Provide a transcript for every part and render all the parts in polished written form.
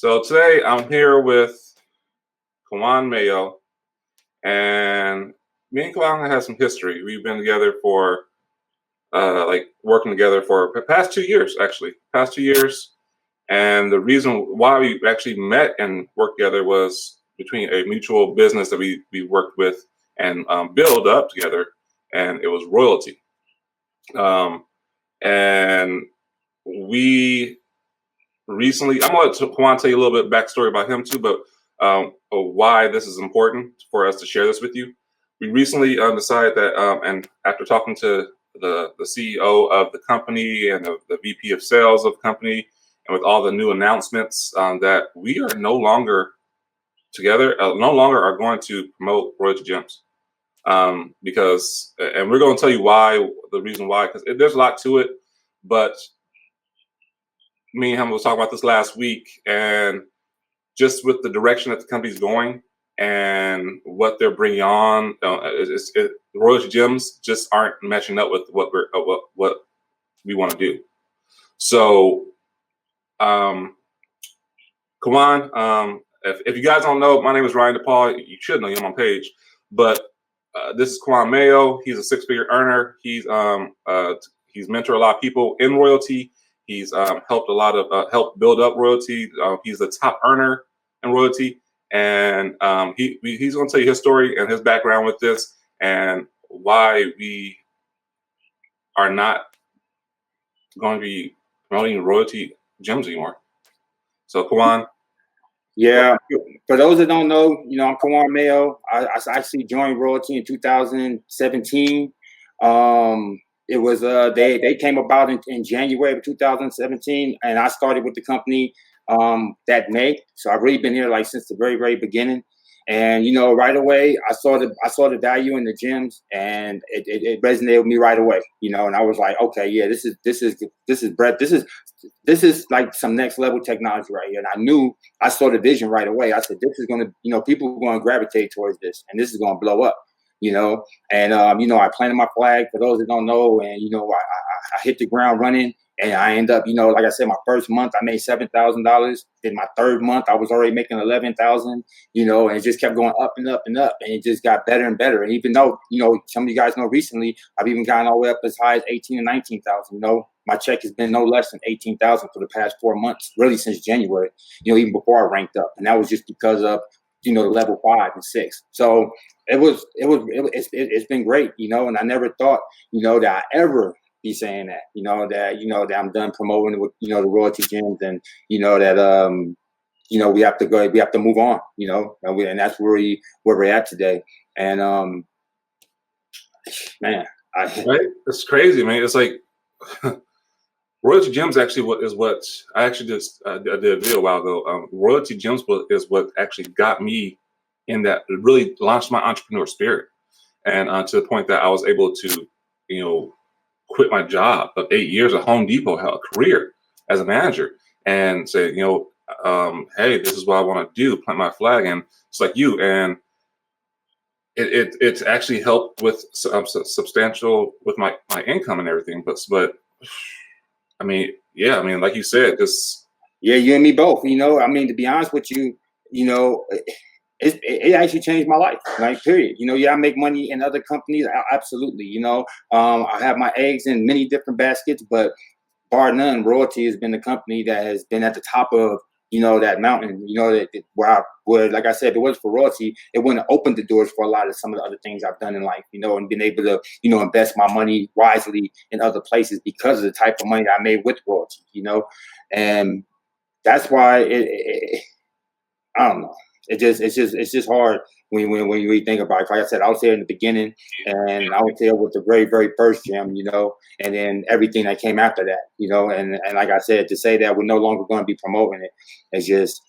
So today I'm here with Kawan Mayo, and me and Kawan have some history. We've been together for working together for the past 2 years, actually, past 2 years. And the reason why we actually met and worked together was between a mutual business that we worked with and build up together, and it was Royaltie. And we recently, I'm gonna let Juan tell you a little bit backstory about him too, but why this is important for us to share this with you. We recently decided that, and after talking to the CEO of the company and the VP of sales of the company, and with all the new announcements, that we are no longer together, no longer are going to promote Royaltie Gems. Because, and we're going to tell you why, the reason why, because there's a lot to it, but me and him was talking about this last week, and just with the direction that the company's going and what they're bringing on, Royaltie Gems just aren't matching up with what we want to do. So, Kawan, if you guys don't know, my name is Ryan DePaul. You should know, I'm on page, but this is Kawan Mayo. He's a six-figure earner. He's mentored a lot of people in Royaltie. He's helped a lot of helped build up Royaltie. He's the top earner in Royaltie, and he's going to tell you his story and his background with this, and why we are not going to be promoting Royaltie Gems anymore. So, Kawan. Yeah, for those that don't know, I'm Kawan Mayo. I actually joined Royaltie in 2017. It was they came about in January of 2017, and I started with the company that May. So I've really been here like since the very beginning. And right away I saw the value in the gems, and it resonated with me right away. And I was like, okay, yeah, this is like some next level technology right here. And I saw the vision right away. I said, this is gonna, people are gonna gravitate towards this, and this is gonna blow up. And I planted my flag, for those that don't know, and I hit the ground running, and I end up, like I said, my first month I made $7,000. Then my third month I was already making 11,000. And it just kept going up and up and up, and it just got better and better. And even though some of you guys know recently, I've even gotten all the way up as high as 18 and 19,000. My check has been no less than 18,000 for the past 4 months, really since January. Even before I ranked up, and that was just because of the level 5 and 6. So it's been great, and I never thought, that I ever be saying that, that I'm done promoting with, the Royaltie Gems, and, that, we have to move on, and that's where we're at today. And, man, right? It's crazy, man. It's like, Royaltie Gems actually what I actually just I did a video a while ago. Royaltie Gems is what actually got me in that, really launched my entrepreneur spirit, and to the point that I was able to, quit my job of 8 years at Home Depot, had a career as a manager, and say, hey, this is what I want to do, plant my flag, and it's like you, and it's actually helped with substantial with my income and everything, but. I mean, yeah, like you said, just yeah, you and me both. To be honest with you, it actually changed my life. Like, period. I make money in other companies, absolutely. I have my eggs in many different baskets, but bar none, Royaltie has been the company that has been at the top of that mountain. Where like I said, if it was for Royaltie, it wouldn't have opened the doors for a lot of some of the other things I've done in life, and been able to, invest my money wisely in other places because of the type of money that I made with Royaltie, and that's why I don't know. It's just hard when you think about it. Like I said, I was there in the beginning, and I was there with the very first gem, and then everything that came after that, and like I said, to say that we're no longer going to be promoting it, it's just,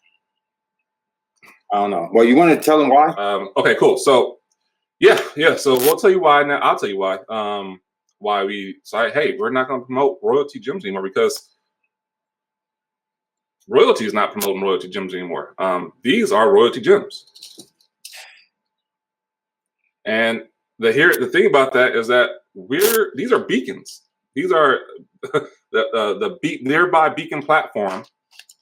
I don't know. Well, you want to tell them why? Okay, cool. So yeah. So we'll tell you why now. I'll tell you why. Why we decided, hey, we're not going to promote Royaltie Gems anymore, because Royaltie is not promoting Royaltie Gems anymore. These are Royaltie Gems. And the thing about that is that these are beacons. These are the nearby beacon platform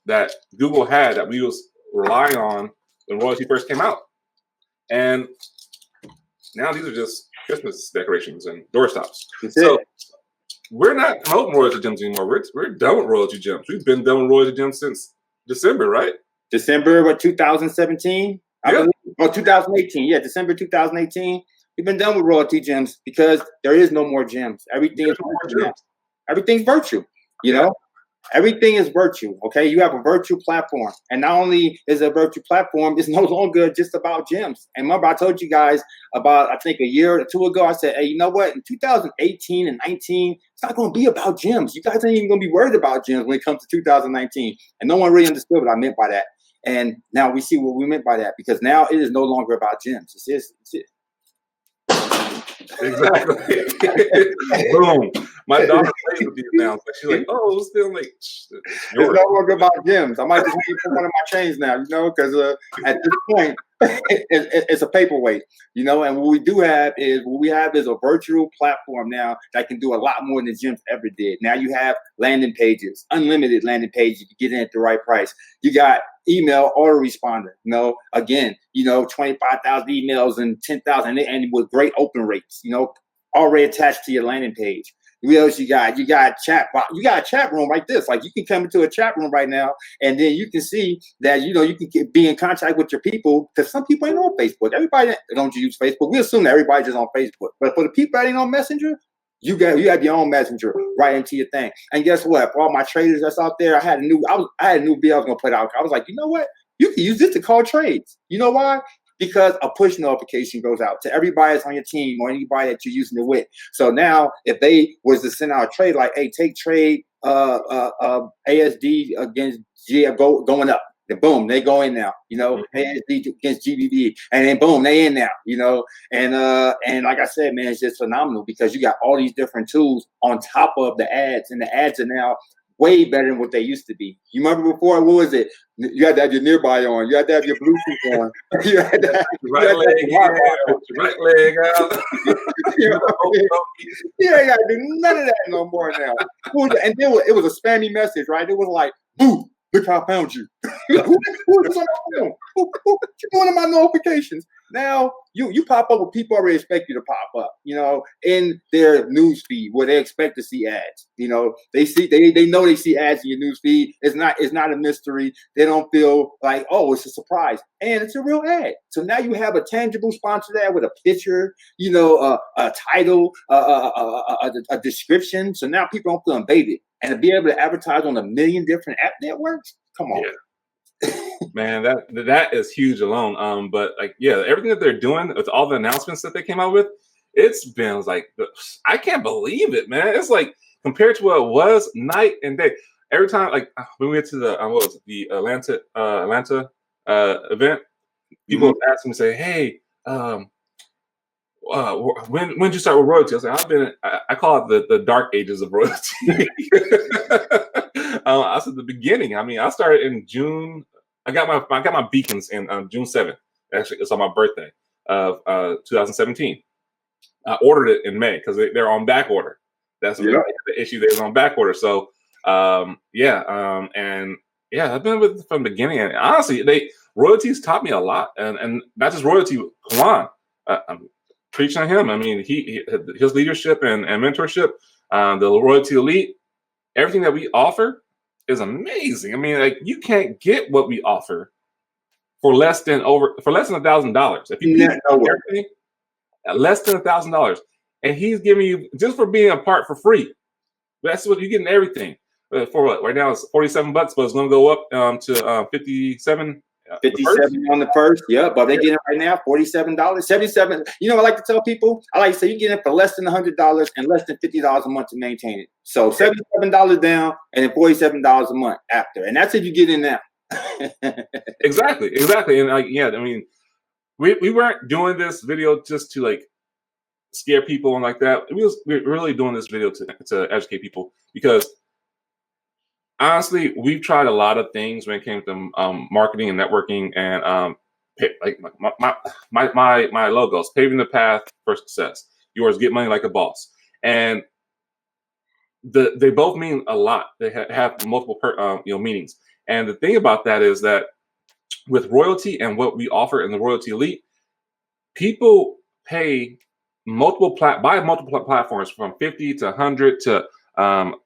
that Google had that we was relying on when Royaltie first came out. And now these are just Christmas decorations and doorstops. So we're not promoting Royaltie Gems anymore. We're done with Royaltie Gems. We've been done with Royaltie Gems since December, right? December of 2017? I believe. Oh, 2018. Yeah, December 2018. We've been done with Royaltie Gems because there is no more gems. Everything is virtual. Everything's virtual, you know? Everything is virtual, okay? You have a virtual platform. And not only is it a virtual platform, it's no longer just about gems. And remember, I told you guys about, I think, a year or two ago, I said, hey, you know what? In 2018 and 19, it's not going to be about gems. You guys ain't even going to be worried about gems when it comes to 2019. And no one really understood what I meant by that. And now we see what we meant by that, because now it is no longer about gems. It's Exactly. Boom. My daughter plays with these now. She's like, oh, it's still like, it's no longer about gems. I might just need one of my chains now, you know, because at this point, it's a paperweight, you know. And what we have is a virtual platform now that can do a lot more than gems ever did. Now you have landing pages, unlimited landing pages. You get in at the right price. You got email autoresponder, you know, again, you know, 25,000 emails and 10,000 and with great open rates, you know, already attached to your landing page. What else you got? You got chat. You got a chat room like this. Like, you can come into a chat room right now, and then you can see that, you know, you can be in contact with your people, because some people ain't on Facebook. Everybody don't use Facebook. We assume that everybody's just on Facebook. But for the people that ain't on Messenger, you have your own messenger right into your thing. And guess what? For all my traders that's out there, I had a new bill I was gonna put out. I was like, you know what? You can use this to call trades. You know why? Because a push notification goes out to everybody that's on your team or anybody that you're using it with. So now, if they was to send out a trade like, hey, take trade ASD against GF going up, then boom, they go in now. You know, ASD against GBB, and then boom, they in now. You know, and like I said, man, it's just phenomenal, because you got all these different tools on top of the ads, and the ads are now way better than what they used to be. You remember before, what was it? You had to have your nearby on. You had to have your Bluetooth on. You had to have right leg out. You ain't got to do none of that no more now. And then it was a spammy message, right? It was like, boo, look how I found you. Who's on my phone? Who's one of my notifications? Now you pop up what people already expect you to pop up, you know, in their news feed, where they expect to see ads. You know, they know they see ads in your news feed. It's not a mystery. They don't feel like, oh, it's a surprise, and it's a real ad. So now you have a tangible sponsored ad with a picture, you know, a title, a description. So now people don't feel invaded, and to be able to advertise on 1 million different app networks. Come on. Yeah. Man, that is huge alone. But like, yeah, everything that they're doing with all the announcements that they came out with, it's been like, I can't believe it, man. It's like, compared to what it was, night and day. Every time, like, when we went to the Atlanta event, people would ask me, say, hey, when did you start with Royaltie? I was like, I call it the dark ages of Royaltie. I said the beginning. I mean, I started in June. I got my beacons in June 7th. Actually, it's on my birthday of 2017. I ordered it in May because they're on back order. That's the issue. They was on back order. So and yeah, I've been with it from the beginning. And honestly, Royaltie's taught me a lot, and not just Royaltie. Juan, I'm preaching on him. I mean, his leadership and mentorship, the Royaltie Elite, everything that we offer is amazing. I mean, like, you can't get what we offer for less than $1,000. If you get everything at less than $1,000, and he's giving you, just for being a part, for free. That's what you're getting, everything for what? Right now it's $47, but it's going to go up to 57. 57 on the first, yeah, but they get it right now, $47, $77. You know, I like to tell people, I like to say, you get it for less than $100 and less than $50 a month to maintain it. So $77 down and then $47 a month after, and that's if you get in now. Exactly, and like, yeah, I mean, we weren't doing this video just to like scare people and like that. We're really doing this video to educate people, because honestly, we've tried a lot of things when it came to marketing and networking, and like my logos, paving the path for success. Yours, get money like a boss, and they both mean a lot. They have multiple meanings. And the thing about that is that with Royaltie and what we offer in the Royaltie Elite, people pay buy multiple platforms from $50 to $100 to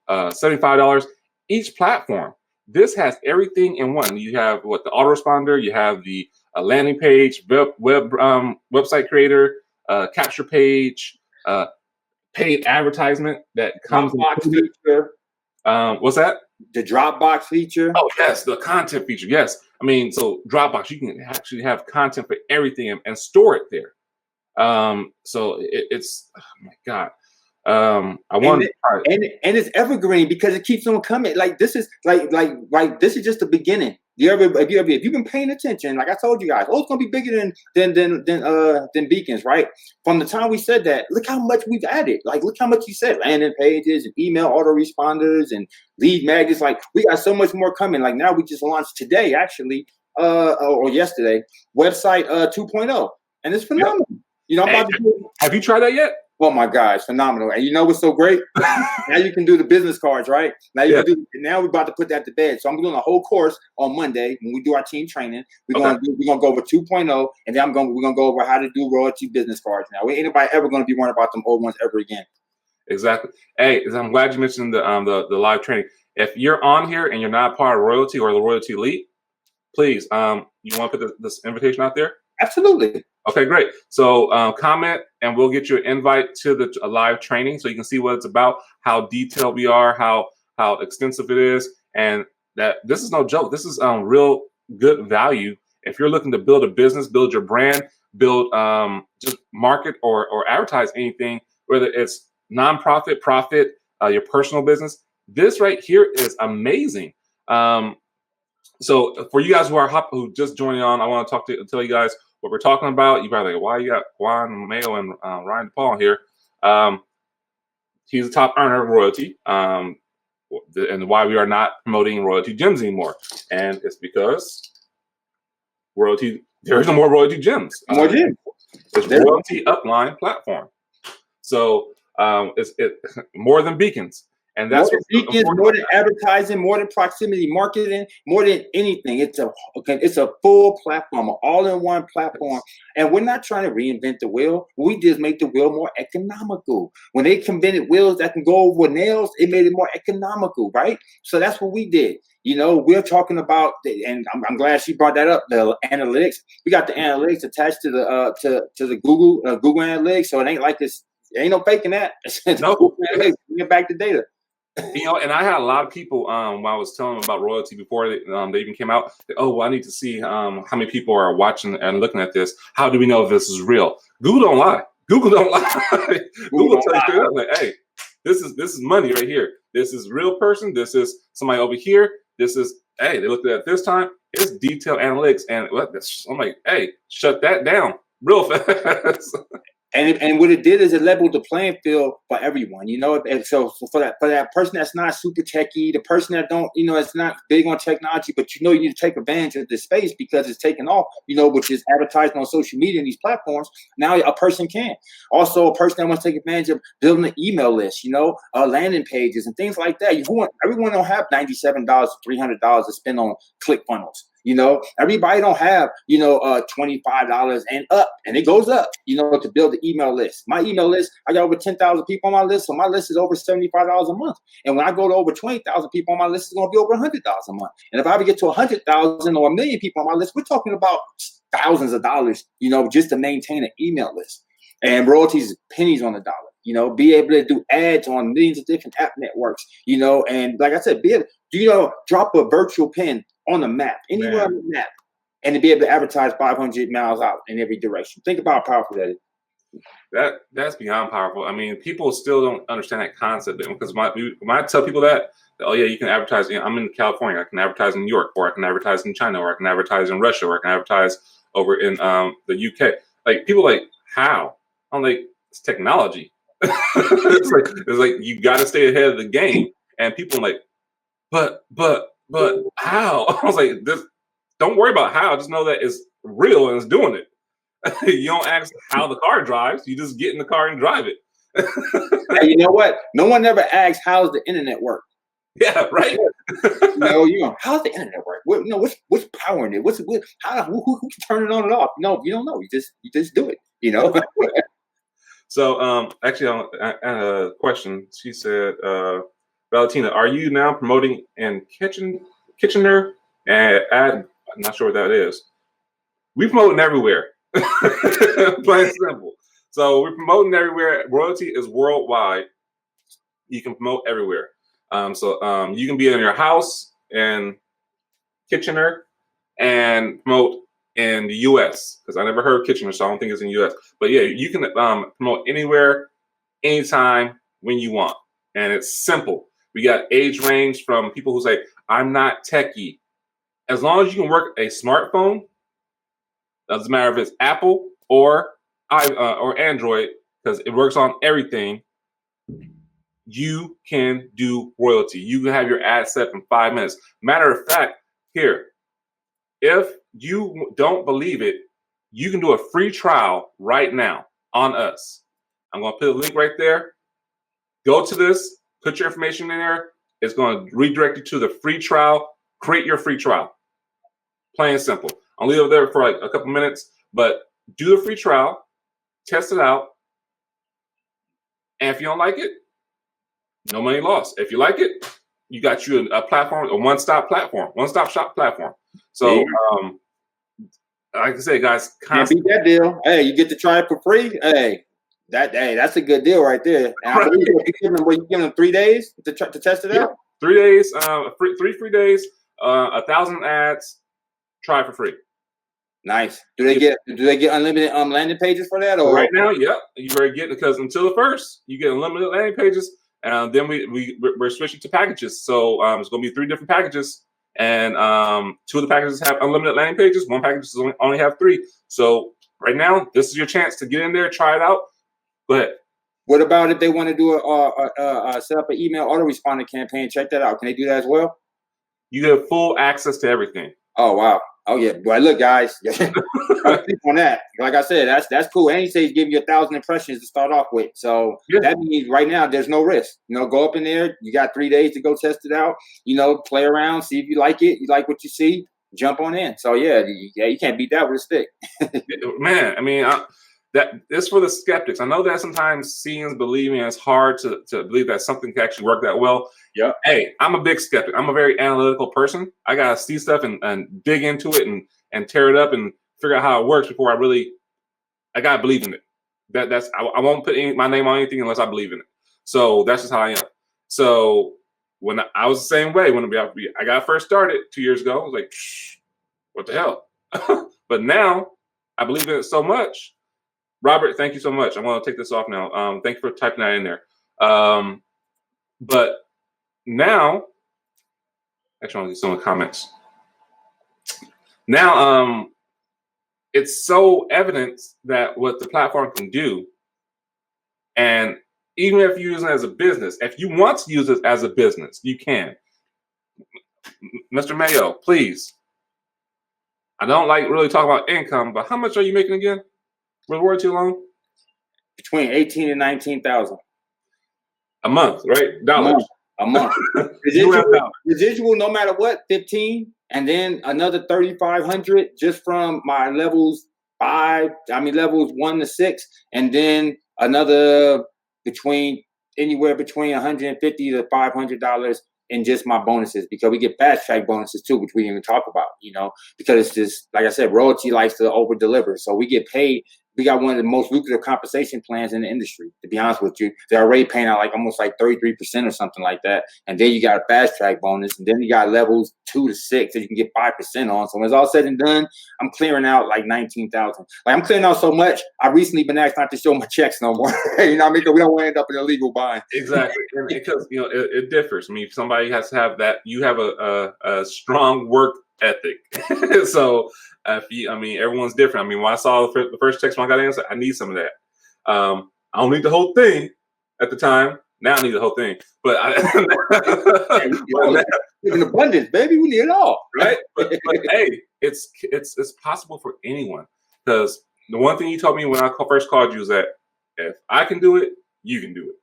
$75 each platform. This has everything in one. You have the autoresponder, you have the landing page, website creator, capture page, paid advertisement that comes included. Feature. What's that? The Dropbox feature. Oh yes, the content feature. Yes, I mean, so Dropbox, you can actually have content for everything and store it there. So it's, oh my God. I want to try it. And it's evergreen because it keeps on coming. Like this is like this is just the beginning. If you've been paying attention, like I told you guys, it's gonna be bigger than beacons, right? From the time we said that, look how much we've added. Like look how much you said, landing pages and email autoresponders and lead magnets. Like we got so much more coming. Like now we just launched today, actually, or yesterday, website 2.0, and it's phenomenal. Yep. You know, have you tried that yet? Oh my gosh, phenomenal! And you know what's so great? Now you can do the business cards, right? Now you can do. Now we're about to put that to bed. So I'm doing a whole course on Monday when we do our team training. We're gonna go over 2.0, and then we're gonna go over how to do Royaltie business cards. Now, ain't anybody ever gonna be worrying about them old ones ever again. Exactly. Hey, I'm glad you mentioned the live training. If you're on here and you're not part of Royaltie or the Royaltie Elite, please, you want to put this invitation out there? Absolutely. Okay, great. So comment and we'll get you an invite to the live training so you can see what it's about, how detailed we are, how extensive it is, and that this is no joke. This is real good value. If you're looking to build a business, build your brand, build just market or advertise anything, whether it's nonprofit, profit, your personal business, this right here is amazing. So for you guys who just joining on, I want to tell you guys what we're talking about. You probably like, why you got Juan Mayo and Ryan DePaul here? He's a top earner of Royaltie, and why we are not promoting Royaltie Gems anymore. And it's because Royaltie, there is no more Royaltie Gems. More gems. It's Royaltie Upline platform. So it's more than beacons. And that's more than beacons, more than advertising, more than proximity marketing, more than anything. It's a full platform, an all-in-one platform. And we're not trying to reinvent the wheel. We just make the wheel more economical. When they invented wheels that can go over nails, it made it more economical, right? So that's what we did. You know, we're talking about, and I'm glad she brought that up, the analytics. We got the analytics attached to the Google Analytics, so it ain't like this. Ain't no faking that. No. Bring it back to data. You know, and I had a lot of people when I was telling them about Royaltie before they even came out. I need to see how many people are watching and looking at this. How do we know if this is real? Google don't lie. Google don't lie. Google tell you straight up, like, hey, this is money right here. This is real person. This is somebody over here. This is, hey, they looked at it this time. It's detailed analytics, and I'm like, hey, shut that down real fast. And what it did is it leveled the playing field for everyone, you know. And so for that person that's not super techie, the person that don't, you know, it's not big on technology, but you know you need to take advantage of this space because it's taken off, you know, which is advertising on social media and these platforms. Now a person can. Also, a person that wants to take advantage of building an email list, you know, landing pages and things like that. Everyone don't have $97, $300 to spend on ClickFunnels. You know, everybody don't have, you know, $25 and up, and it goes up, you know, to build the email list. My email list, I got over 10,000 people on my list, so my list is over $75 a month. And when I go to over 20,000 people on my list, it's going to be over $100 a month. And if I ever get to 100,000 or 1 million people on my list, we're talking about thousands of dollars, you know, just to maintain an email list. And royalties, pennies on the dollar. You know, be able to do ads on millions of different app networks, you know, and like I said, drop a virtual pin on the map, anywhere on the map, and to be able to advertise 500 miles out in every direction. Think about how powerful that is. That's beyond powerful. I mean, people still don't understand that concept because when I tell people that, oh yeah, you can advertise. You know, I'm in California. I can advertise in New York, or I can advertise in China, or I can advertise in Russia, or I can advertise over in the UK. Like people like how? I'm like, it's technology. it's like you got to stay ahead of the game, and people are like, but how? I was like, don't worry about how. Just know that it's real and it's doing it. You don't ask how the car drives. You just get in the car and drive it. Hey, you know what? No one ever asks how's the internet work. Yeah, right. No, how's the internet work? what's powering it? Who can turn it on and off? No, you don't know. You just do it. You know. So actually, I had a question. She said, Valentina, are you now promoting in Kitchener? And I'm not sure what that is. We promoting everywhere. Plain and simple. So we're promoting everywhere. Royaltie is worldwide. You can promote everywhere. So you can be in your house in Kitchener and promote in the U.S. because I never heard Kitchener, so I don't think it's in the U.S. But yeah, you can promote anywhere, anytime, when you want, and it's simple. We got age range from people who say, "I'm not techie." As long as you can work a smartphone, doesn't matter if it's Apple or Android, because it works on everything. You can do Royaltie. You can have your ad set in 5 minutes. Matter of fact, here, if you don't believe it, you can do a free trial right now on us. I'm going to put a link right there. Go to this, put your information in there. It's going to redirect you to the free trial. Create your free trial. Plain and simple. I'll leave it there for like a couple minutes, but do the free trial, test it out, and if you don't like it, no money lost. If you like it, you got you a platform, a one-stop shop platform. So, like I say, guys, can't beat that deal. Hey, you get to try it for free. Hey, that's a good deal right there. And I believe you give them 3 days to test it out. 3 days, three free days, 1,000 ads. Try it for free. Nice. Do they get unlimited landing pages for that? Or right now, yep, you better get, because until the first, you get unlimited landing pages, and then we're switching to packages. So it's going to be 3 different packages, and 2 of the packages have unlimited landing pages. 1 package only have 3. So right now, this is your chance to get in there, try it out. Go ahead. What about if they want to do a set up an email autoresponder campaign? Check that out. Can they do that as well? You get full access to everything. Oh wow. Oh yeah, boy. Look, guys, on that. Like I said, that's cool. And he says give you 1,000 impressions to start off with. So that means right now there's no risk. Go up in there. You got 3 days to go test it out. Play around, see if you like it. You like what you see, jump on in. So yeah, you can't beat that with a stick. Man, I mean, that is for the skeptics. I know that sometimes seeing is believing. It's hard to believe that something can actually work that well. Yeah. Hey, I'm a big skeptic. I'm a very analytical person. I gotta see stuff and dig into it and tear it up and figure out how it works before I gotta believe in it. I won't put my name on anything unless I believe in it. So that's just how I am. So when I was the same way when I got first started 2 years ago, I was like, what the hell? But now I believe in it so much. Robert, thank you so much. I want to take this off now. Thank you for typing that in there. But now, actually, I want to get some of the comments. Now, it's so evident that what the platform can do, and even if you use it as a business, if you want to use it as a business, you can. Mr. Mayo, please. I don't like really talking about income, but how much are you making again with Royaltie alone? Between 18 and 19,000 a month, right? Dollars. A month. Residual, no matter what, 15, and then another 3,500 just from my levels 1 to 6, and then another anywhere between $150 to $500 in just my bonuses, because we get fast track bonuses too, which we didn't even talk about, because it's just, like I said, Royaltie likes to over deliver. So we get paid. We got one of the most lucrative compensation plans in the industry, to be honest with you. They're already paying out almost 33% or something like that. And then you got a fast track bonus. And then you got levels 2 to 6 that you can get 5% on. So when it's all said and done, I'm clearing out 19,000. I'm clearing out so much, I've recently been asked not to show my checks no more. You know what I mean? Because we don't want to end up in a legal bind. Exactly. Because, it differs. I mean, somebody has to have that. You have a strong work ethic. So, everyone's different. When I saw the first text when I got in, I said, I need some of that. I don't need the whole thing at the time. Now I need the whole thing. But in abundance, baby, we need it all, right? But hey, it's possible for anyone, because the one thing you told me when I first called you is that if I can do it, you can do it.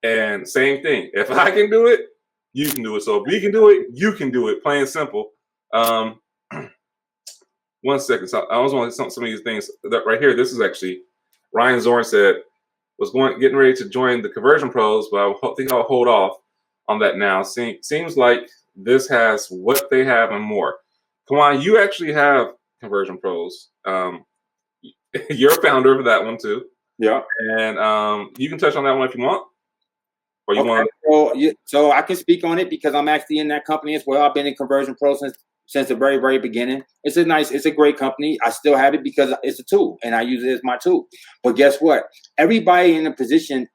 And same thing. If I can do it, you can do it. So if we can do it, you can do it. Plain and simple. One second. So I was on some of these things that right here. This is actually Ryan Zorn said was getting ready to join the Conversion Pros, but I think I'll hold off on that now. Seems like this has what they have and more. Come on, you actually have Conversion Pros. You're a founder of that one too. Yeah. And you can touch on that one if you want. Or you want? So I can speak on it because I'm actually in that company as well. I've been in Conversion Pro since the very, very beginning. It's a great company. I still have it because it's a tool and I use it as my tool. But guess what? Everybody in a position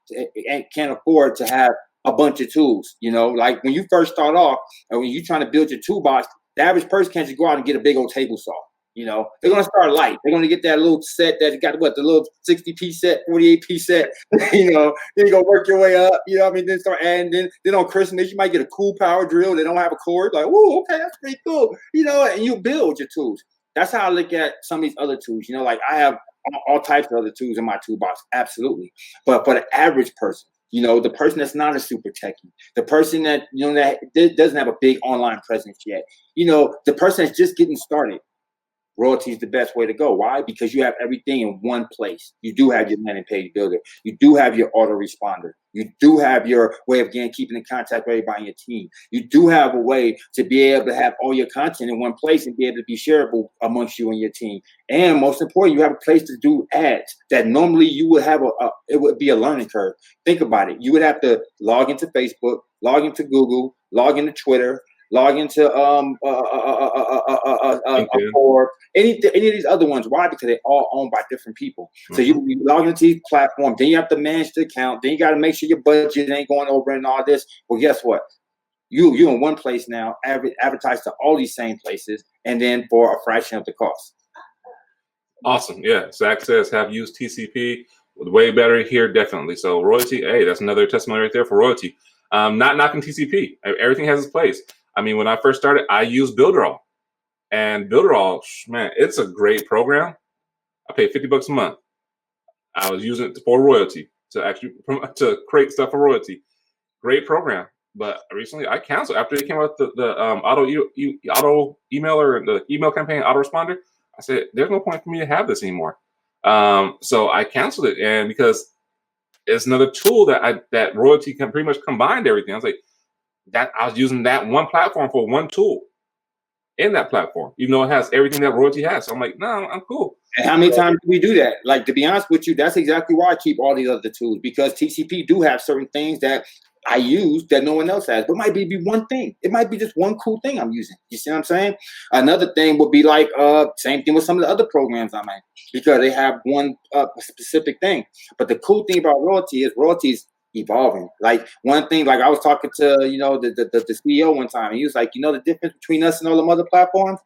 can't afford to have a bunch of tools. You know, like when you first start off and when you're trying to build your toolbox, the average person can't just go out and get a big old table saw. You know, they're going to start light. They're going to get that little set that got the little 60-piece set, 48-piece set, you know, then you go work your way up, you know what I mean? Then start adding, then on Christmas, you might get a cool power drill. They don't have a cord. Like, whoa, okay, that's pretty cool. You know, and you build your tools. That's how I look at some of these other tools. You know, like I have all types of other tools in my toolbox. Absolutely. But for the average person, you know, the person that's not a super techie, the person that, you know, that doesn't have a big online presence yet, you know, the person that's just getting started, Royaltie is the best way to go. Why? Because you have everything in one place. You do have your landing page builder. You do have your autoresponder. You do have your way of keeping in contact with everybody on your team. You do have a way to be able to have all your content in one place and be able to be shareable amongst you and your team. And most important, you have a place to do ads that normally you would have it would be a learning curve. Think about it. You would have to log into Facebook, log into Google, log into Twitter, log into or any of these other ones. Why? Because they're all owned by different people. Mm-hmm. So you log into these platforms, then you have to manage the account, then you got to make sure your budget ain't going over and all this. Well, guess what? You're in one place now, advertise to all these same places, and then for a fraction of the cost. Awesome. Yeah. Zach says have used TCP. Way better here, definitely. So Royaltie, hey, that's another testimony right there for Royaltie. Not knocking TCP. Everything has its place. I mean, when I first started, I used Builderall. And Builderall, man, it's a great program. I paid $50 a month. I was using it for Royaltie to create stuff for Royaltie. Great program. But recently I canceled after it came out the auto emailer, the email campaign autoresponder. I said, there's no point for me to have this anymore. So I canceled it, and because it's another tool that Royaltie can pretty much combined everything. I was like, that I was using that one platform for one tool in that platform, even though it has everything that Royaltie has. So I'm like, no, I'm cool. And how many times do we do that? Like, to be honest with you, that's exactly why I keep all these other tools, because TCP do have certain things that I use that no one else has. But it might be one thing. It might be just one cool thing I'm using. You see what I'm saying? Another thing would be like same thing with some of the other programs I'm in, because they have one specific thing. But the cool thing about Royaltie is evolving. Like one thing, like I was talking to, you know, the CEO one time, and he was like, you know, the difference between us and all the other platforms?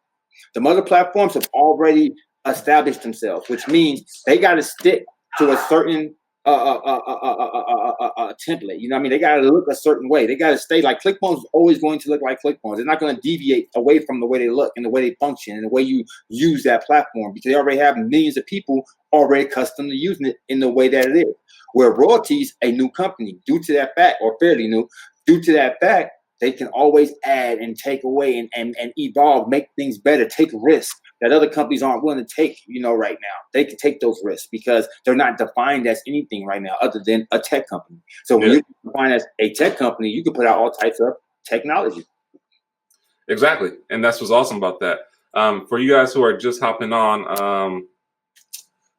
The other platforms have already established themselves, which means they got to stick to a certain template. You know what I mean? They got to look a certain way. They got to stay like ClickBones is always going to look like ClickBones. They're not going to deviate away from the way they look and the way they function and the way you use that platform, because they already have millions of people already accustomed to using it in the way that it is. Where Royaltie's a new company, due to that fact, or fairly new, due to that fact, they can always add and take away and evolve, make things better, take risks that other companies aren't willing to take, you know, right now. They can take those risks because they're not defined as anything right now other than a tech company. So when you're defined as a tech company, you can put out all types of technology. Exactly. And that's what's awesome about that. For you guys who are just hopping on,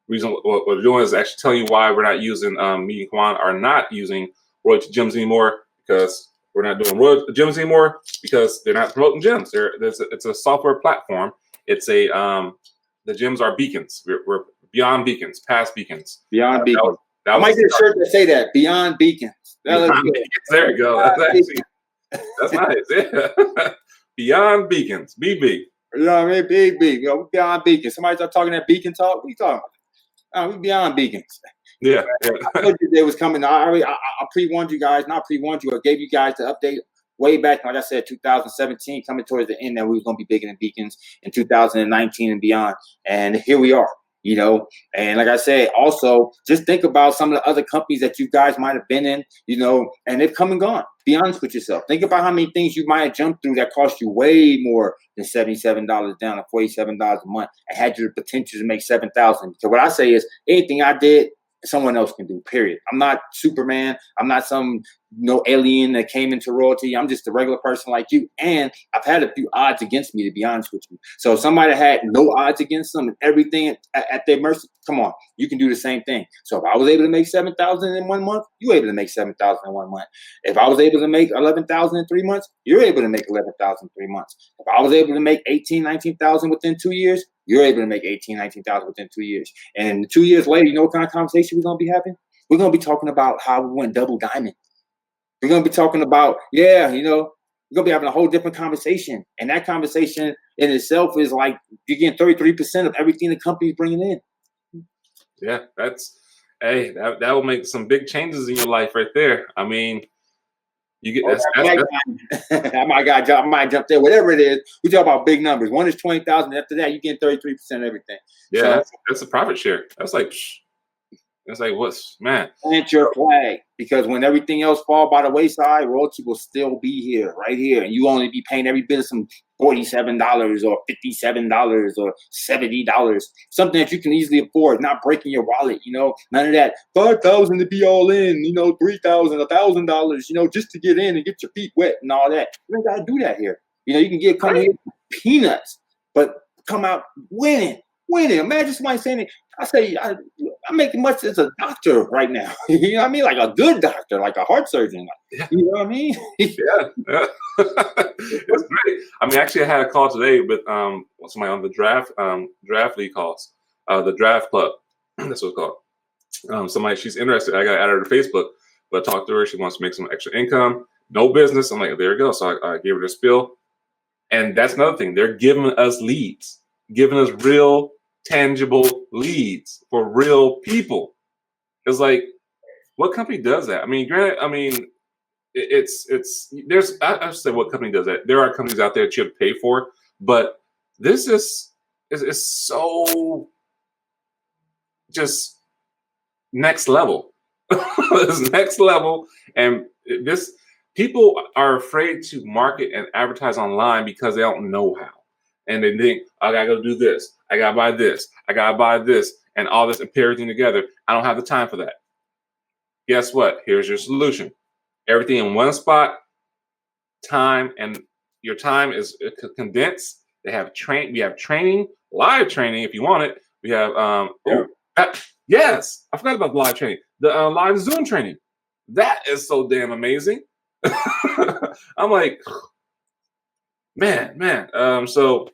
reason what we're doing is actually telling you why we're not using me and Kwan are not using Royaltie gyms anymore, because we're not doing gyms anymore because they're not promoting gyms. It's a software platform. It's the gyms are beacons. We're beyond beacons, past beacons. Beyond beacons. I might get a shirt that say that, beyond beacons. Beyond beacons. There you go. That's nice. Yeah. Beyond beacons. BB. You know what I mean? BB. You know, beyond beacons. Somebody start talking that beacon talk. What are you talking about? We beyond beacons. Yeah. I told you they was coming. I pre-warned you guys, not pre-warned you, I gave you guys the update way back, like I said, 2017, coming towards the end, that we was going to be bigger than beacons in 2019 and beyond. And here we are. you know. And like I said, also just think about some of the other companies that you guys might have been in, you know, and they've come and gone. Be honest with yourself. Think about how many things you might have jumped through that cost you way more than $77 down to $47 a month and had your potential to make $7,000. So what I say is anything I did, someone else can do, period. I'm not Superman. I'm not some alien that came into royalty. I'm just a regular person like you. And I've had a few odds against me, to be honest with you. So if somebody had no odds against them and everything at their mercy, come on, you can do the same thing. So if I was able to make $7,000 in 1 month, you're able to make $7,000 in 1 month. If I was able to make $11,000 in 3 months, you're able to make $11,000 in 3 months. If I was able to make $18,000, $19,000 within 2 years, you're able to make $18,000, $19,000 within 2 years. And 2 years later, you know what kind of conversation we're going to be having? We're going to be talking about how we went double diamond. We're going to be talking about, we're going to be having a whole different conversation. And that conversation in itself is like you're getting 33% of everything the company's bringing in. Yeah, that will make some big changes in your life right there. I mean, you get I might jump there, whatever it is. We talk about big numbers. One is 20,000. After that, you get 33% of everything. Yeah, so, that's a profit share. That's like what's man? Plant your flag, because when everything else fall by the wayside, royalty will still be here, right here, and you only be paying every bit of some $47 or $57 or $70, something that you can easily afford, not breaking your wallet. None of that $5,000 to be all in. $3,000, $1,000. Just to get in and get your feet wet and all that. You ain't gotta do that here. You can come here peanuts, but come out winning. Imagine somebody saying it. I say I'm making much as a doctor right now. You know what I mean? Like a good doctor, like a heart surgeon. Yeah. You know what I mean? Yeah. It's great. I mean, actually, I had a call today with somebody on the draft league calls, the draft club. That's what it's called. Somebody, she's interested. I got added her to Facebook, but I talked to her. She wants to make some extra income. No business. I'm like, there you go. So I gave her the spiel. And that's another thing. They're giving us leads, giving us real tangible leads for real people. It's like, what company does that? I mean, granted, it's there's I say what company does that. There are companies out there that you have to pay for, but this is so just next level. It's next level, and this people are afraid to market and advertise online because they don't know how. And they think, I gotta go do this. I gotta buy this. I gotta buy this, and all this and pair everything together. I don't have the time for that. Guess what? Here's your solution. Everything in one spot. Time, and your time is condensed. We have training, live training if you want it. We have yes, I forgot about the live training. The live Zoom training. That is so damn amazing. I'm like, man. So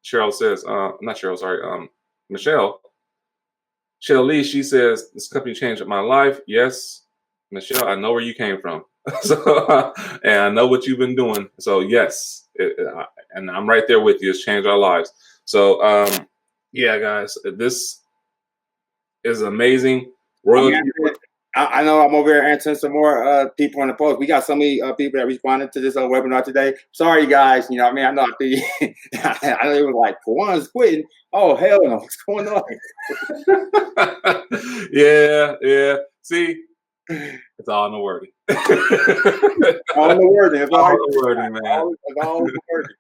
Cheryl says, not Cheryl, sorry, Michelle Lee, she says, this company changed my life. Yes, Michelle, I know where you came from. So, and I know what you've been doing. So yes, and I'm right there with you. It's changed our lives. So yeah, guys, this is amazing. Royalty. I know I'm over here answering some more people in the post. We got so many people that responded to this webinar today. Sorry, guys. I know I know it was like, Kawan's quitting. Oh, hell no. What's going on? Yeah. See, it's all in the wording. All in the wording. It's all in the wording, man. It's all in the wording.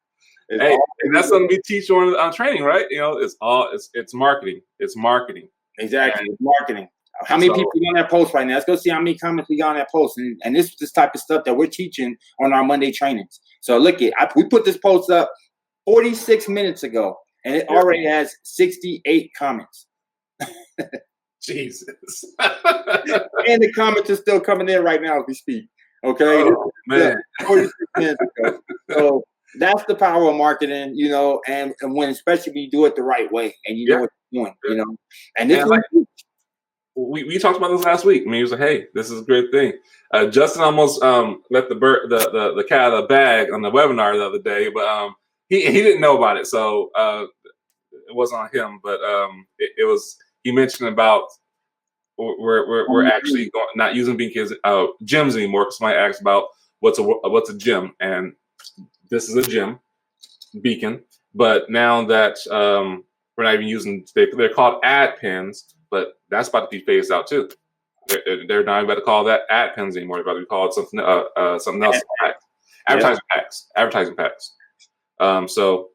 Hey, and that's something we teach on training, right? It's marketing. It's marketing. Exactly. It's marketing. How many people on that post right now? Let's go see how many comments we got on that post. And this type of stuff that we're teaching on our Monday trainings. So look we put this post up 46 minutes ago, and it already has 68 comments. Jesus. And the comments are still coming in right now as we speak. Okay. Oh, man. 46 minutes ago. So that's the power of marketing, and when especially when you do it the right way and you know what you're doing, And this we talked about this last week. I mean, he was like, "Hey, this is a great thing." Justin almost let the cat out of the bag on the webinar the other day, but he didn't know about it, so it wasn't on him. But it was. He mentioned about we're actually not using gyms anymore. Because somebody asked about what's a gym, and this is a gym, Beacon. But now that We're not even using. They're called ad pins, but that's about to be phased out too. They're not even about to call that ad pins anymore. They're about to call it something else. Advertising packs. Advertising packs. So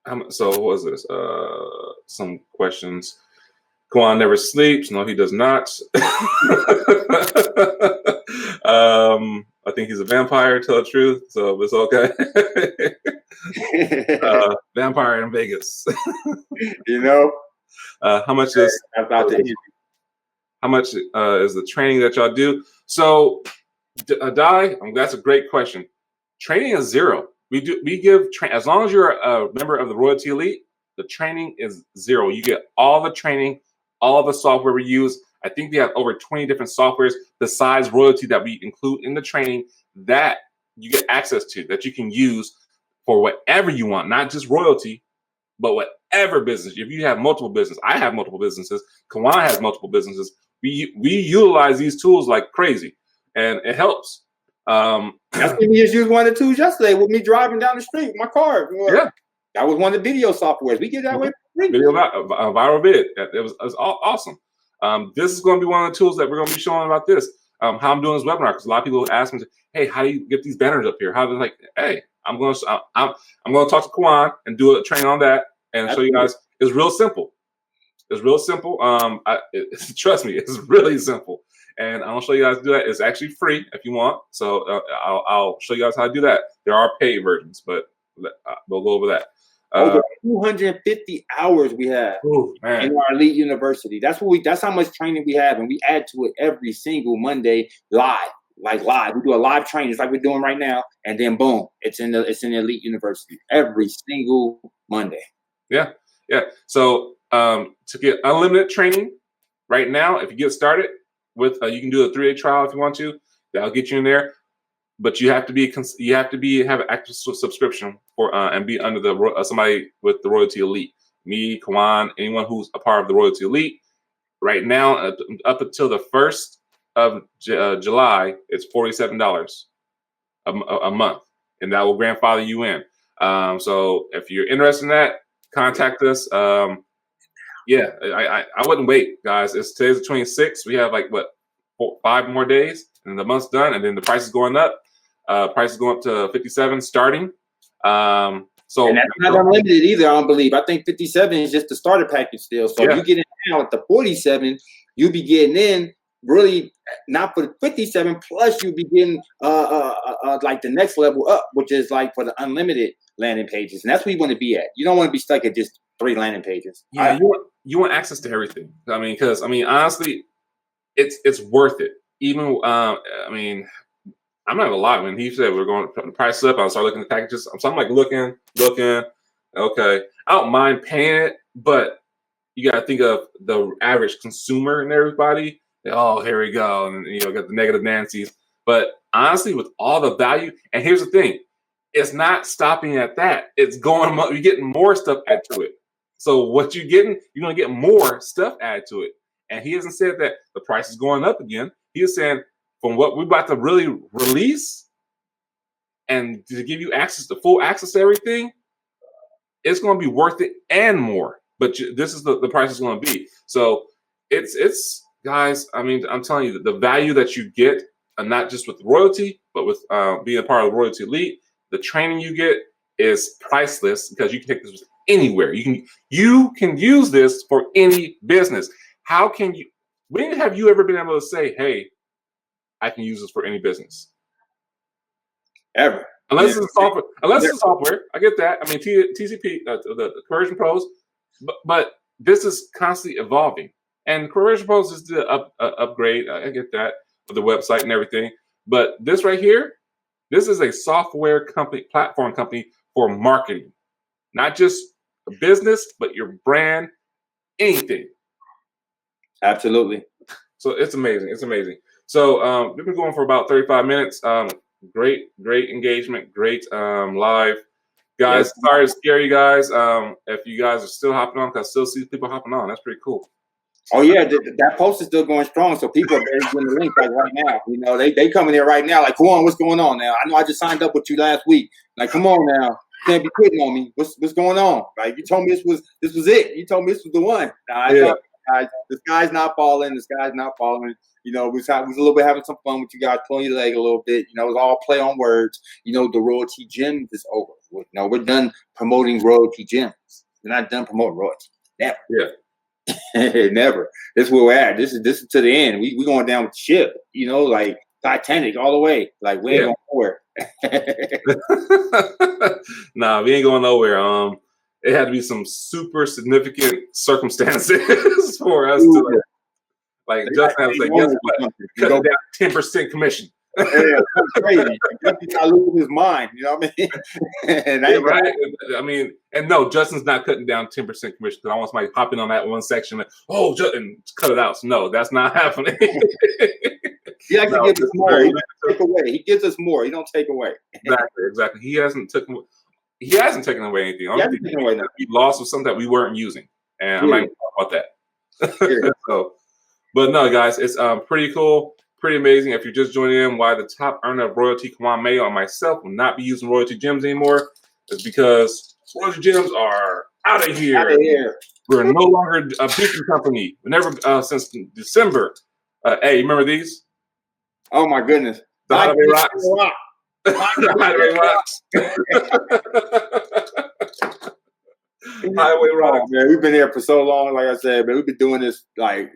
what was this? Some questions. Kwan never sleeps. No, he does not. I think he's a vampire, to tell the truth. So it's okay. Vampire in Vegas. You know. How much is the training that y'all do? So, Di, that's a great question. Training is zero. We give as long as you're a member of the Royaltie Elite, the training is zero. You get all the training, all the software we use. I think we have over 20 different softwares besides Royaltie that we include in the training that you get access to, that you can use for whatever you want, not just Royaltie, but whatever business. If you have multiple businesses, I have multiple businesses, Kawan has multiple businesses. We utilize these tools like crazy, and it helps. That's what we just used one of the tools yesterday with me driving down the street with my car. Yeah, that was one of the video softwares. We get that way for free. Video viral vid. It was awesome. This is going to be one of the tools that we're going to be showing about this. How I'm doing this webinar, because a lot of people ask me, "Hey, how do you get these banners up here?" How do like, hey, I'm going to talk to Kawan and do a training on that and show you guys. It's real simple. It's real simple. Trust me, it's really simple. And I'll show you guys how to do that. It's actually free if you want. So I'll show you guys how to do that. There are paid versions, but we'll go over that. Over 250 hours we have in our elite university. That's how much training we have, and we add to it every single Monday live. Live. We do a live training, it's like we're doing right now, and then boom, it's in the elite university every single Monday. Yeah. So to get unlimited training right now, if you get started with, you can do a 3-day trial if you want to. That'll get you in there, but you have to have an active subscription for and be under the somebody with the Royaltie Elite. Me, Kawan, anyone who's a part of the Royaltie Elite. Right now, up until the 1st of July, it's $47 a month, and that will grandfather you in. So if you're interested in that, contact us. I wouldn't wait, guys. Today's the 26th. We have 5 more days, and the month's done, and then the price is going up. Price is going up to $57 starting. So and that's not unlimited either, I don't believe. I think 57 is just the starter package still. So if you get in now at the 47, you'll be getting in really not for the 57, plus you'll be getting like the next level up, which is like for the unlimited landing pages. And that's where you want to be at. You don't want to be stuck at just 3 landing pages. Yeah, you want access to everything. Because honestly, it's worth it. Even I'm not gonna lie. When he said we're going to put the price up, I start looking at the packages. So I'm like looking. Okay, I don't mind paying it, but you got to think of the average consumer and everybody. Oh, here we go, and got the negative Nancy's. But honestly, with all the value, and here's the thing, it's not stopping at that. It's going. You're getting more stuff added to it. So what you're getting, you're gonna get more stuff added to it. And he hasn't said that the price is going up again. He is saying, from what we're about to really release and to give you full access to everything, it's going to be worth it and more. But this is the price is going to be. So it's guys, I'm telling you, the value that you get, and not just with Royaltie, but with being a part of the Royaltie Elite, the training you get is priceless, because you can take this anywhere. You can use this for any business. When have you ever been able to say, hey, I can use this for any business? Ever. Unless it's software. It's software. I get that. TCP, the Conversion Pros, but this is constantly evolving. And Conversion Pros is the upgrade. I get that, for the website and everything. But this right here, this is a software company, platform company for marketing. Not just a business, but your brand, anything. Absolutely. So it's amazing. It's amazing. So we've been going for about 35 minutes. Great engagement. Great live. Guys, sorry to scare you guys. If you guys are still hopping on, because I still see people hopping on. That's pretty cool. Oh, yeah. That post is still going strong. So people are getting the link right now. They coming in right now. Like, come on, what's going on now? I know I just signed up with you last week. Like, come on now. can't be quitting on me. What's going on? Like, you told me this was it. You told me this was the one. Nah, the sky's not falling. The sky's not falling. You know, we was a little bit having some fun with you guys, pulling your leg a little bit. You know, it was all play on words. You know, the Royalty Gyms is over. We're done promoting Royalty Gyms. We're not done promoting Royalty. Never. Yeah. Never. This is where we're at. This is to the end. We going down with the ship. You know, like Titanic all the way. Like, we ain't going nowhere. Nah, we ain't going nowhere. It had to be some super significant circumstances for us to like Justin had to say, guess what? Cut it down 10% commission. Yeah, that's crazy. I lose his mind, you know what I mean? And right. I mean, and no, Justin's not cutting down 10% commission because I want somebody hopping on that one section and cut it out. So no, that's not happening. He actually gives us more. He doesn't take away. He gives us more. He don't take away. Exactly. He hasn't taken away anything. He lost with something that we weren't using, and I'm not going to talk about that. So, but no, guys, it's pretty cool. Pretty amazing. If you're just joining in, why the top earner of Royalty, Kawan Mayo, and myself will not be using Royalty Gyms anymore is because Royalty Gyms are out of here. We're no longer a beacon company. We never since December. Hey, you remember these? Oh my goodness. The Hideaway Rocks. The Hideaway Rocks. Hideaway Rocks. Man, we've been here for so long. Like I said, man, we've been doing this like.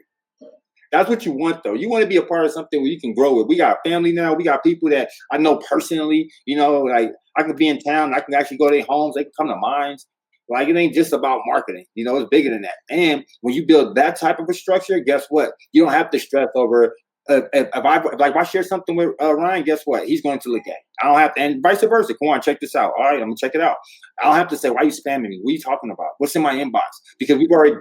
That's what you want, though. You want to be a part of something where you can grow with. We got family now. We got people that I know personally. You know, like I can be in town. I can actually go to their homes. They can come to mine. Like, it ain't just about marketing. You know, it's bigger than that. And when you build that type of a structure, guess what? You don't have to stress over. If I share something with Ryan, guess what? He's going to look at it. I don't have to, and vice versa. Come on, check this out. All right, I'm gonna check it out. I don't have to say, why are you spamming me? What are you talking about? What's in my inbox? Because we've already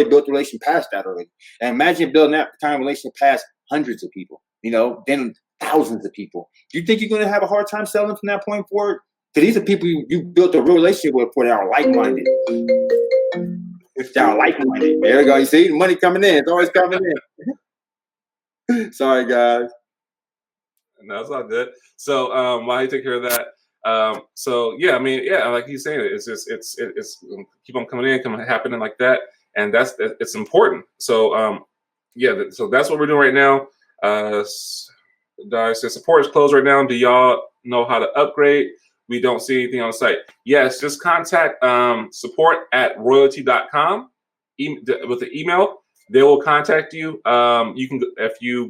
built a relation past that already. And imagine building that kind of relation past hundreds of people, you know, then thousands of people. Do you think you're gonna have a hard time selling from that point forward? Because these are people you built a real relationship with that are like-minded. They are like-minded. There you go. You see the money coming in. It's always coming in. Sorry, guys. No, it's all good. So while you take care of that, so yeah, I mean, yeah, like he's saying, it's just it's keep on coming in, happening like that, and it's important. So yeah, so that's what we're doing right now. Di says support is closed right now. Do y'all know how to upgrade? We don't see anything on the site. Yes, just contact support at royaltie.com with the email. They will contact you. You can, if you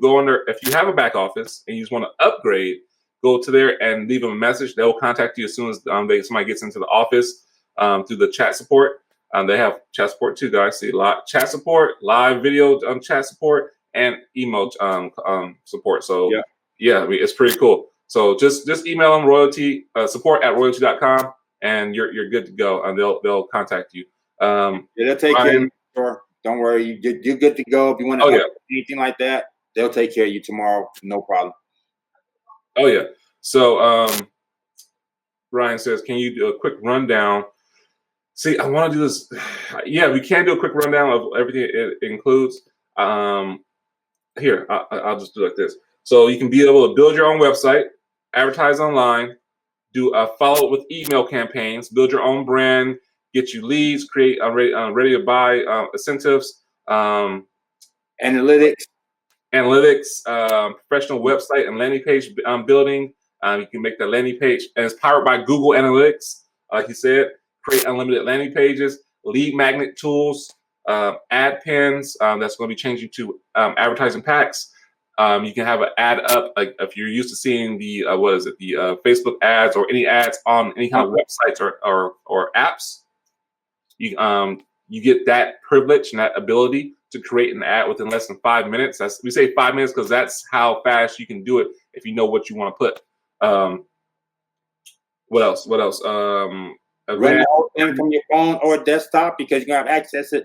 have a back office and you just want to upgrade, go to there and leave them a message. They will contact you as soon as somebody gets into the office through the chat support. They have chat support too, guys. See, chat support, live video chat support, and email support. So yeah, I mean, it's pretty cool. So just email them support at royaltie.com, and you're good to go. And they'll contact you. They'll take care of you. Don't worry, you're good to go. If you want to anything like that, they'll take care of you tomorrow. No problem. Oh yeah. So Ryan says, can you do a quick rundown? See, I want to do this. Yeah, we can do a quick rundown of everything it includes. Here, I'll just do it like this. So you can be able to build your own website, advertise online, do a follow-up with email campaigns, build your own brand, get you leads, create ready to buy incentives, analytics, professional website and landing page building. You can make that landing page, and it's powered by Google Analytics. Like you said, create unlimited landing pages, lead magnet tools, ad pins. That's going to be changing to advertising packs. You can have an ad up, like if you're used to seeing the Facebook ads or any ads on any kind of websites or apps. You get that privilege and that ability to create an ad within less than 5 minutes. We say 5 minutes because that's how fast you can do it if you know what you want to put. What else? Run the whole thing from your phone or desktop, because you're gonna have access to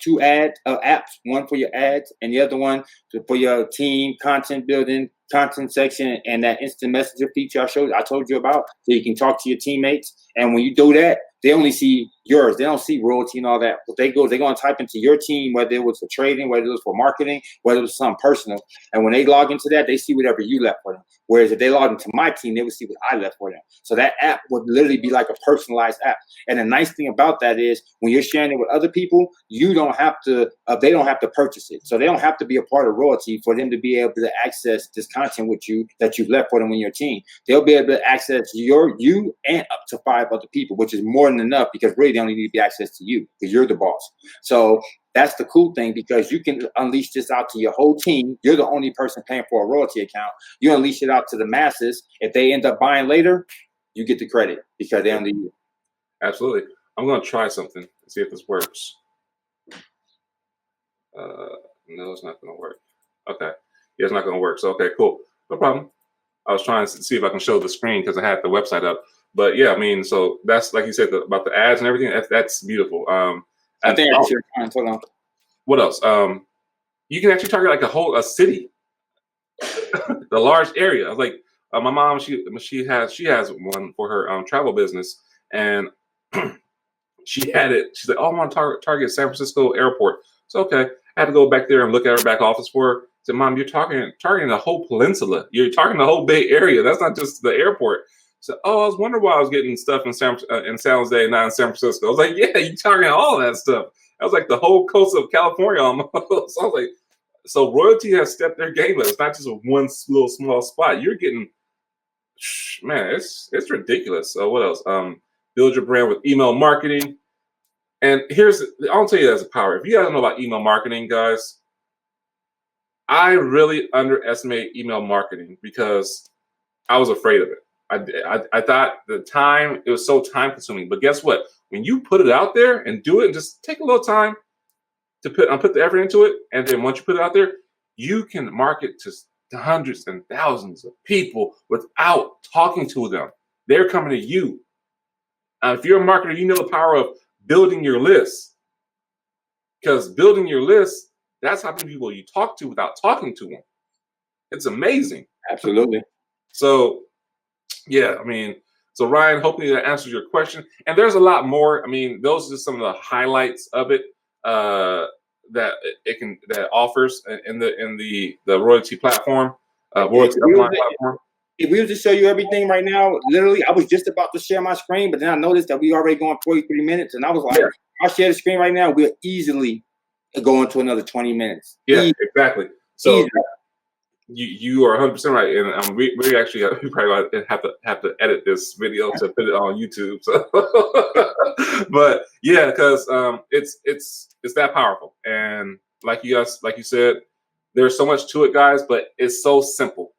two apps. One for your ads and the other one for your team content building, content section, and that instant messenger feature I told you about, so you can talk to your teammates. And when you do that, they only see yours. They don't see royalty and all that. But they're going to type into your team, whether it was for trading, whether it was for marketing, whether it was something personal. And when they log into that, they see whatever you left for them. Whereas if they log into my team, they would see what I left for them. So that app would literally be like a personalized app. And the nice thing about that is when you're sharing it with other people, you don't have to, they don't have to purchase it. So they don't have to be a part of Royaltie for them to be able to access this content with you that you've left for them in your team. They'll be able to access you and up to 5 other people, which is more than enough, because really they only need to be access to you because you're the boss. So that's the cool thing, because you can unleash this out to your whole team. You're the only person paying for a Royaltie account. You unleash it out to the masses. If they end up buying later, you get the credit because they're under you. Absolutely. I'm going to try something and see if this works. No, it's not going to work. Okay. Yeah, it's not going to work. So, okay, cool. No problem. I was trying to see if I can show the screen because I had the website up. But yeah, I mean, so that's like you said about the ads and everything. That's beautiful. I think I should hold on. What else? You can actually target like a city, the large area. Like my mom, she has one for her travel business, and she had it. She's like, "Oh, I want to target San Francisco airport." So okay, I had to go back there and look at her back office for her. I said, "Mom, you're targeting the whole peninsula. You're targeting the whole Bay Area. That's not just the airport." So, oh, I was wondering why I was getting stuff in San Jose, not in San Francisco. I was like, "Yeah, you're targeting all that stuff." That was like the whole coast of California almost. So I was like, so Royaltie has stepped their game up. It's not just one little small spot. You're getting, man, it's ridiculous. So what else? Build your brand with email marketing. And I'll tell you that's a power. If you guys don't know about email marketing, guys, I really underestimate email marketing because I was afraid of it. I thought it was so time consuming. But guess what? When you put it out there and do it and just take a little time to put the effort into it, and then once you put it out there, you can market to hundreds and thousands of people without talking to them. They're coming to you. If you're a marketer, you know the power of building your list. Because building your list, that's how many people you talk to without talking to them. It's amazing. Absolutely. So, yeah, I mean, so Ryan, hopefully that answers your question. And there's a lot more. I mean, those are just some of the highlights of it that offers in the Royaltie platform, Royaltie upline platform. If we were to show you everything right now, literally, I was just about to share my screen, but then I noticed that we already going 43 minutes, and I was like, I'll share the screen right now. We'll easily go into another 20 minutes. Yeah, exactly. So you are 100% right, and we actually we probably have to edit this video to put it on YouTube. So, but yeah, because it's that powerful, and like you said, there's so much to it, guys, but it's so simple.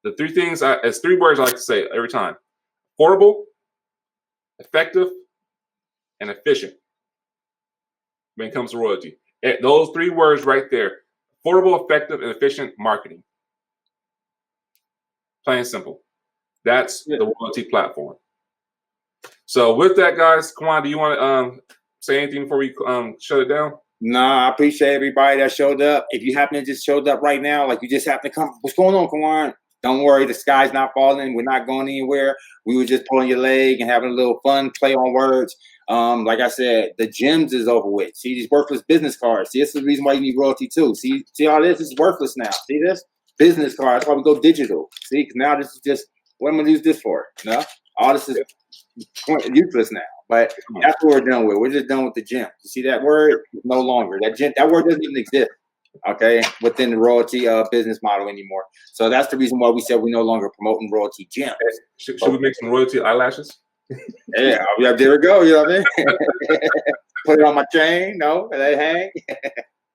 The three things, it's 3 words I like to say every time: affordable, effective, and efficient. When it comes to Royaltie, those 3 words right there: affordable, effective, and efficient marketing. Plain and simple. That's the Royaltie platform. So with that, guys, Kwan, do you want to say anything before we shut it down? Nah, I appreciate everybody that showed up. If you happen to just showed up right now, like you just happen to come, what's going on, Kwan? Don't worry, the sky's not falling. We're not going anywhere. We were just pulling your leg and having a little fun, play on words. Like I said, the gyms is over with. See these worthless business cards. See, this is the reason why you need Royaltie too. See all this is worthless now. See this? Business cards. That's why we go digital. See, because now this is just, what am I going to use this for? No? All this is useless now. But that's what we're done with. We're just done with the gym. You see that word? No longer. That word doesn't even exist. Okay, within the Royaltie business model anymore. So that's the reason why we said we're no longer promoting Royaltie gyms. Should we make some Royaltie eyelashes? Yeah, there we go. You know what I mean? Put it on my chain. No, they hang.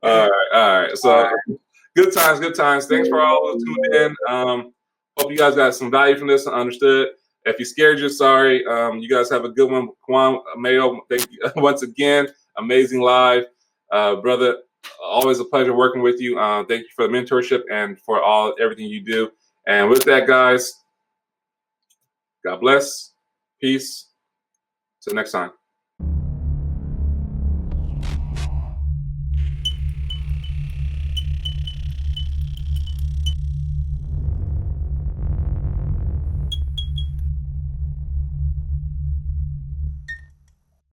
All right. So good times. Thanks for all who tuned in. Hope you guys got some value from this and understood. If you scared you, sorry. You guys have a good one. Kwan Mayo, thank you once again. Amazing live, brother. Always a pleasure working with you. Thank you for the mentorship and for everything you do. And with that, guys, God bless. Peace. Till next time.